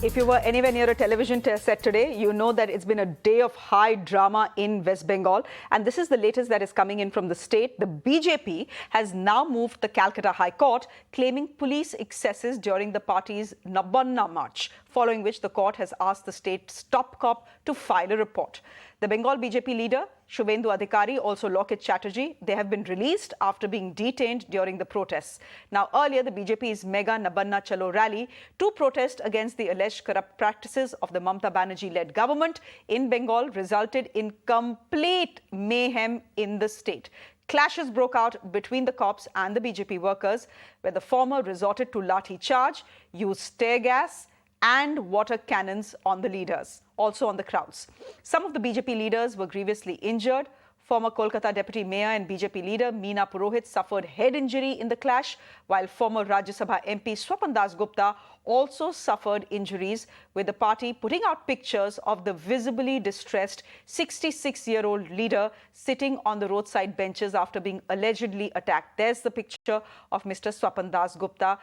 If you were anywhere near a television set today, you know that it's been a day of high drama in West Bengal. And this is the latest that is coming in from the state. The BJP has now moved the Calcutta High Court, claiming police excesses during the party's Nabanna March, following which the court has asked the state's top cop to file a report. The Bengal BJP leader, Shubhendu Adhikari, also Lokit Chatterjee, they have been released after being detained during the protests. Now, earlier, the BJP's mega Nabanna Chalo rally to protest against the alleged corrupt practices of the Mamata Banerjee-led government in Bengal resulted in complete mayhem in the state. Clashes broke out between the cops and the BJP workers, where the former resorted to lathi charge, used tear gas and water cannons on the leaders, also on the crowds. Some of the BJP leaders were grievously injured. Former Kolkata Deputy Mayor and BJP leader Meena Purohit suffered head injury in the clash, while former Rajya Sabha MP Swapan Das Gupta also suffered injuries, with the party putting out pictures of the visibly distressed 66-year-old leader sitting on the roadside benches after being allegedly attacked. There's the picture of Mr. Swapan Das Gupta,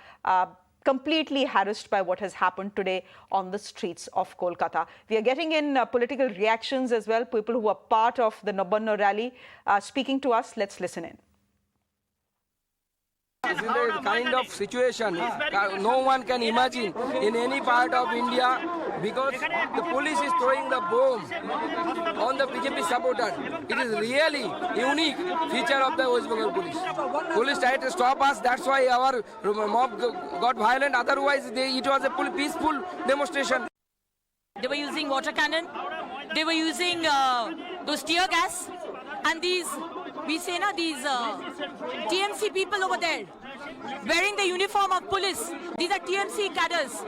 completely harassed by what has happened today on the streets of Kolkata. We are getting in political reactions as well, people who are part of the Nabanna rally speaking to us. Let's listen in. This is the kind of situation no one can imagine in any part of India, because the police is throwing the bomb on the BJP supporter. It is really unique feature of the West Bengal police. Police tried to stop us, that's why our mob got violent. Otherwise, it was a peaceful demonstration. They were using water cannon, they were using those tear gas, and these TMC people over there, wearing the uniform of police, these are TMC cadres.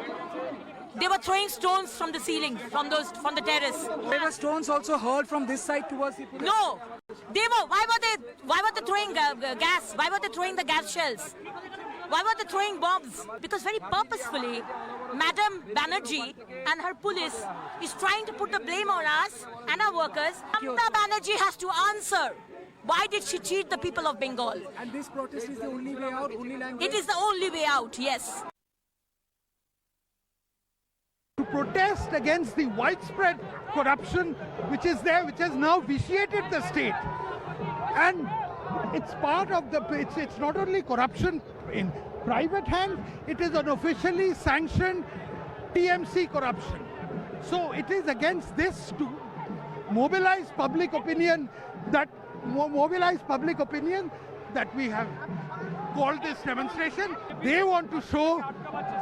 They were throwing stones from the ceiling, from the terrace. There were stones also hurled from this side towards the police. No, why were they throwing gas? Why were they throwing the gas shells? Why were they throwing bombs? Because very purposefully, Madam Banerjee and her police is trying to put the blame on us and our workers. Mamata Banerjee has to answer. Why did she cheat the people of Bengal? And this protest is the only way out, only language? It is the only way out, yes. To protest against the widespread corruption which is there, which has now vitiated the state. And it's part of the, it's not only corruption in private hands, it is an officially sanctioned TMC corruption. So it is against this to mobilize public opinion that we have called this demonstration. They want to show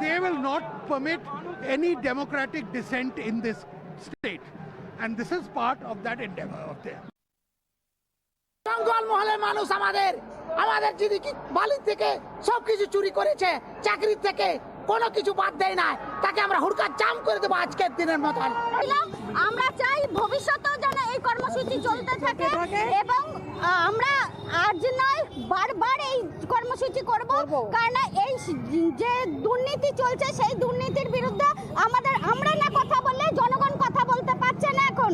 they will not permit any democratic dissent in this state. And this is part of that endeavor of theirs. জঙ্গল মহলের মানুষ আমাদের যদি কি বালি থেকে সবকিছু চুরি করেছে, চাকরি থেকে কোনো কিছু বাদ দেয় না, তাকে আমরা হুড়কা জাম করে দেব আজকের দিনের মতন। আমরা চাই ভবিষ্যতেও যেন এই কর্মসূচি চলতে থাকে এবং আমরা আজ নয় বারবার এই কর্মসূচি করব, কারণ এই যে দুর্নীতি চলছে সেই দুর্নীতির বিরুদ্ধে আমরা না কথা বললে জনগণ কথা বলতে পারছে না এখন।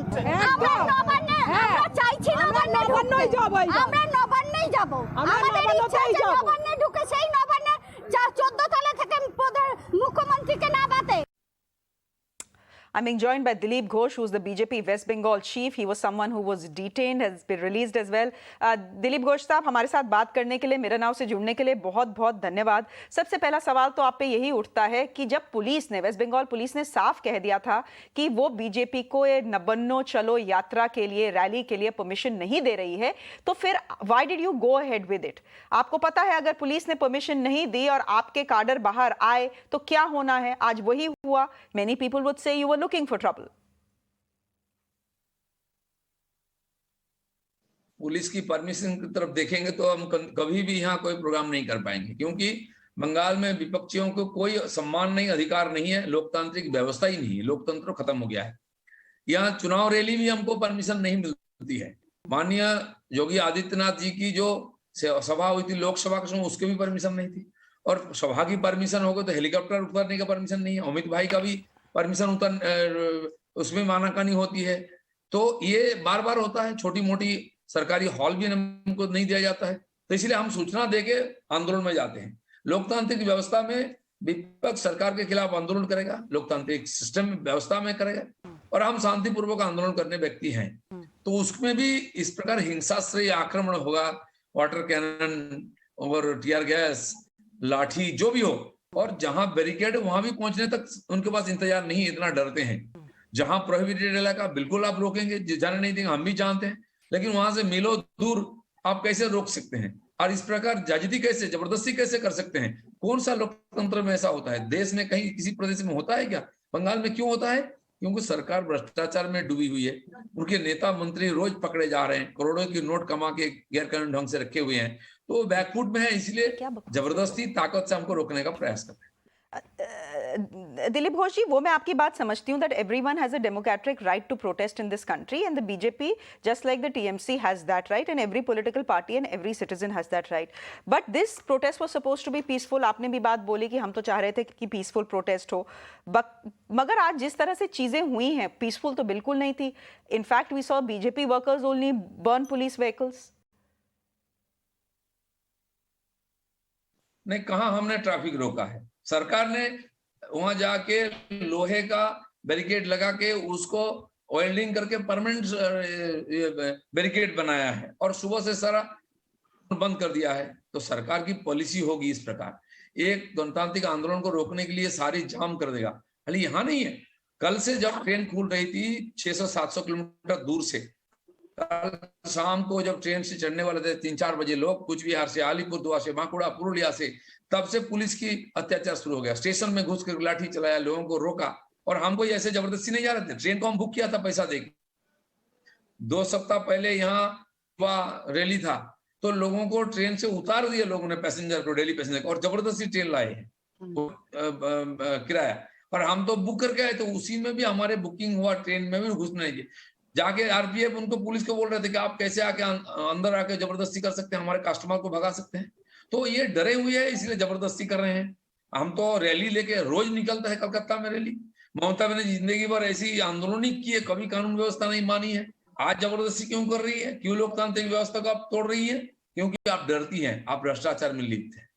আমরা নবান্নে আমরা চাইছি নবান্নেই যাব, আমরা নবান্নেই যাব, আমাদের ইচ্ছা যে নবান্নে ঢুকে সেই নবান্নে 14 তলা থেকে মুখ্যমন্ত্রীকে না বাতে। I'm being joined by Dilip Ghosh, who's the BJP West Bengal chief. He was someone who was detained, has been released as well. Dilip Ghosh साहब, हमारे साथ बात करने के लिए, मेरा नाव से जुड़ने के लिए बहुत-बहुत धन्यवाद। सबसे पहला सवाल तो आप पे यही उठता है कि जब पुलिस ने, वेस्ट बंगाल पुलिस ने साफ कह दिया था कि वो बीजेपी को ये नबन्नो चलो यात्रा के लिए, रैली के लिए परमिशन नहीं दे रही है, तो फिर why did you go ahead with it? आपको पता है अगर पुलिस ने परमिशन नहीं दी और आपके काडर बाहर आए तो क्या होना है? आज वही हुआ। Many people would say you were looking for trouble. Police की परमिशन की तरफ देखेंगे तो हम कभी भी यहाँ कोई प्रोग्राम नहीं कर पाएंगे, क्योंकि बंगाल में विपक्षियों को कोई सम्मान नहीं, अधिकार नहीं है, लोकतांत्रिक व्यवस्था ही नहीं है, लोकतंत्र खत्म हो गया है। यहाँ चुनाव रैली भी हमको परमिशन नहीं मिलती है। माननीय योगी आदित्यनाथ जी की जो सभा हुई थी लोकसभा के समय, उसके भी परमिशन नहीं थी, और सभा की परमिशन हो गई तो हेलीकॉप्टर उतारने का परमिशन नहीं है। अमित भाई का भी परमिशन उसमें मानाकानी होती है। तो ये बार बार होता है, छोटी मोटी सरकारी हॉल भी हमको नहीं दिया जाता है, तो इसलिए हम सूचना देके आंदोलन में जाते हैं। लोकतांत्रिक व्यवस्था में विपक्ष सरकार के खिलाफ आंदोलन करेगा, लोकतांत्रिक सिस्टम व्यवस्था में करेगा, और हम शांतिपूर्वक आंदोलन करने व्यक्ति हैं, तो उसमें भी इस प्रकार हिंसाश्रय आक्रमण होगा, वाटर कैनन और टीयर गैस, लाठी जो भी हो, और जहां बैरिकेड वहां भी पहुंचने तक उनके पास इंतजार नहीं, इतना डरते हैं। जहां प्रोहिबिटेड इलाका बिल्कुल आप रोकेंगे, जाने नहीं देंगे, हम भी जानते हैं, लेकिन वहां से मीलों दूर आप कैसे रोक सकते हैं? और इस प्रकार जाजिदी कैसे, जबरदस्ती कैसे कर सकते हैं? कौन सा लोकतंत्र में ऐसा होता है? देश में कहीं किसी प्रदेश में होता है क्या? बंगाल में क्यों होता है? क्योंकि सरकार भ्रष्टाचार में डूबी हुई है, उनके नेता मंत्री रोज पकड़े जा रहे हैं, करोड़ों की नोट कमा के गैरकानूनी ढंग से रखे हुए हैं, तो बैकफुट में है, इसलिए जबरदस्ती ताकत से हमको रोकने का प्रयास कर रहे हैं। दिलीप घोष जी, वो मैं आपकी बात समझती हूँ that everyone has a democratic right to protest in this country and the BJP, just like the TMC, has that right, and every political party and every citizen has that right. But this protest was supposed to be peaceful. आपने भी बात बोली कि हम तो चाह रहे थे कि peaceful protest हो, मगर आज जिस तरह से चीजें हुई हैं, peaceful तो बिल्कुल नहीं थी. In fact, we saw BJP workers only burn police vehicles. नहीं, कहाँ हमने ट्रैफिक रोका है? सरकार ने वहां जाके लोहे का बैरिकेड लगा के उसको वेल्डिंग करके परमानेंट बैरिकेड बनाया है और सुबह से सारा बंद कर दिया है। तो सरकार की पॉलिसी होगी इस प्रकार, एक गणतांत्रिक आंदोलन को रोकने के लिए सारी जाम कर देगा। हालांकि यहाँ नहीं है, कल से जब ट्रेन खुल रही थी 600-700 किलोमीटर दूर से, कल शाम को जब ट्रेन से चढ़ने वाले थे 3-4 बजे लोग, कुछ बिहार से, अलीपुरद्वार से, बांकुड़ा, पुरुलिया से, तब से पुलिस की अत्याचार शुरू हो गया। स्टेशन में घुस कर लाठी चलाया, लोगों को रोका, और हमको ऐसे जबरदस्ती नहीं जा रहे थे। ट्रेन को हम बुक किया था पैसा देके। 2 सप्ताह पहले यहाँ रैली था, तो लोगों को ट्रेन से उतार दिया लोगों ने, पैसेंजर को, डेली पैसेंजर को, और जबरदस्ती ट्रेन लाए हैं किराया, और हम तो बुक करके आए, तो उसी में भी हमारे बुकिंग हुआ, ट्रेन में भी घुसने नहीं दिए। जाके आरपीएफ उनको, पुलिस को बोल रहे थे कि आप कैसे आके अंदर आके जबरदस्ती कर सकते हैं, हमारे कस्टमर को भगा सकते हैं। तो ये डरे हुए हैं, इसलिए जबरदस्ती कर रहे हैं। हम तो रैली लेके रोज निकलता है कलकत्ता में रैली। ममता बनर्जी जिंदगी भर ऐसी आंदोलन ही की है, कभी कानून व्यवस्था नहीं मानी है। आज जबरदस्ती क्यों कर रही है? क्यों लोकतांत्रिक व्यवस्था को आप तोड़ रही है? क्योंकि आप डरती हैं, आप भ्रष्टाचार में लिप्त हैं।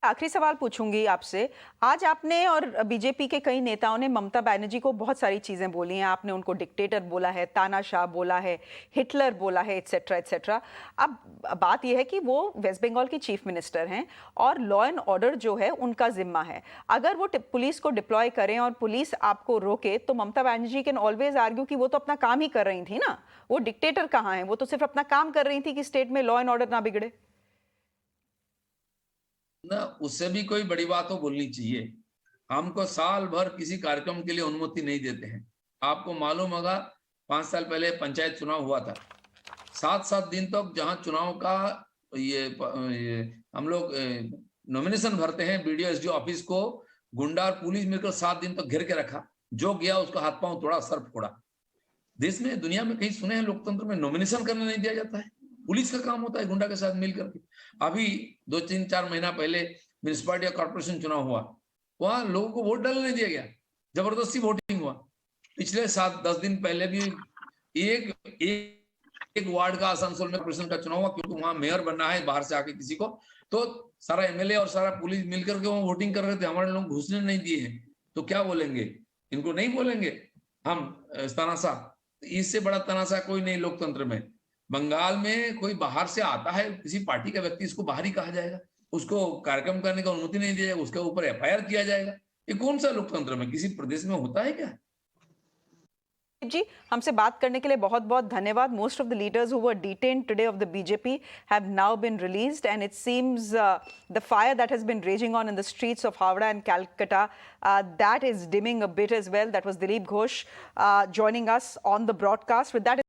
आखिरी सवाल पूछूंगी आपसे। आज आपने और बीजेपी के कई नेताओं ने ममता बनर्जी को बहुत सारी चीजें बोली हैं। आपने उनको डिक्टेटर बोला है, तानाशाह बोला है, हिटलर बोला है, एटसेट्रा एटसेट्रा। अब बात यह है कि वो वेस्ट बंगाल की चीफ मिनिस्टर हैं और लॉ एंड ऑर्डर जो है उनका जिम्मा है। अगर वो पुलिस को डिप्लॉय करें और पुलिस आपको रोके, तो Mamata Banerjee can always argue कि वो तो अपना काम ही कर रही थी ना, वो डिक्टेटर कहाँ है, वो तो सिर्फ अपना काम कर रही थी कि स्टेट में लॉ एंड ऑर्डर ना बिगड़े। ना, उससे भी कोई बड़ी बात तो बोलनी चाहिए। हमको साल भर किसी कार्यक्रम के लिए अनुमति नहीं देते हैं। आपको मालूम होगा 5 साल पहले पंचायत चुनाव हुआ था, 7-7 दिन तक जहां चुनाव का ये हम लोग नॉमिनेशन भरते हैं, बीडीओ एसडीओ ऑफिस को गुंडा और पुलिस मिलकर 7 दिन तक घेर के रखा। जो गया उसका हाथ पांव तोड़ा, सर फोड़ा। देश में, दुनिया में कहीं सुने हैं लोकतंत्र में नॉमिनेशन करने नहीं दिया जाता है? पुलिस का काम होता है गुंडा के साथ मिल करके। अभी 2-3-4 महीना पहले म्युनिसिपैलिटी या कॉर्पोरेशन चुनाव हुआ, वहां लोगों को वोट डालने नहीं दिया गया, जबरदस्ती वोटिंग हुआ। पिछले 7-10 दिन पहले भी एक वार्ड का आसनसोल में कॉर्पोरेशन का चुनाव हुआ, क्योंकि वहां मेयर बनना है बाहर से आके किसी को, तो सारा एमएलए और सारा पुलिस मिलकर के वहां वोटिंग कर रहे थे, हमारे लोग घुसने नहीं दिए हैं। तो क्या बोलेंगे? इनको नहीं बोलेंगे हम तनाशा? इससे बड़ा तनाशा कोई नहीं लोकतंत्र में। बंगाल में कोई बाहर से आता है, किसी पार्टी का व्यक्ति, इसको बाहर ही कहा जाएगा, उसको कार्यक्रम करने का अनुमति नहीं दी जाएगी, उसके ऊपर एफआईआर किया जाएगा। ये कौन सा लोकतंत्र में, किसी प्रदेश में होता है क्या? जी, हमसे बात करने के लिए बहुत बहुत धन्यवाद। Most of the leaders who were detained today of the BJP have now been released and it seems the fire that has been raging on in the streets of Howrah and Calcutta that is dimming a bit as well. That was Dilip Ghosh joining us on the broadcast. With that